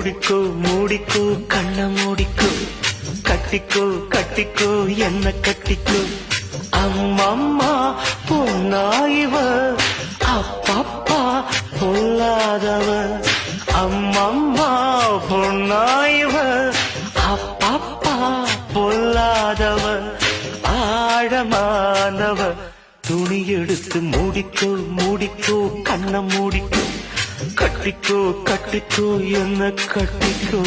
மூடிக்கோ மூடிக்கோ கண்ண மூடிக்கோ கட்டிக்கோ கட்டிக்கோ என்ன கட்டிக்கோ அம்மம்மா பொன்னாயிவ அப்பப்பா பொல்லாதவ அம்மம்மா பொன்னாயிவ அப்பப்பா பொல்லாதவ ஆழமானவ துணி எடுத்து மூடிக்கோ மூடிக்கோ கண்ண மூடிக்கோ கட்டிக்கோ கட்டிக்கோ என்ன கட்டிக்கோ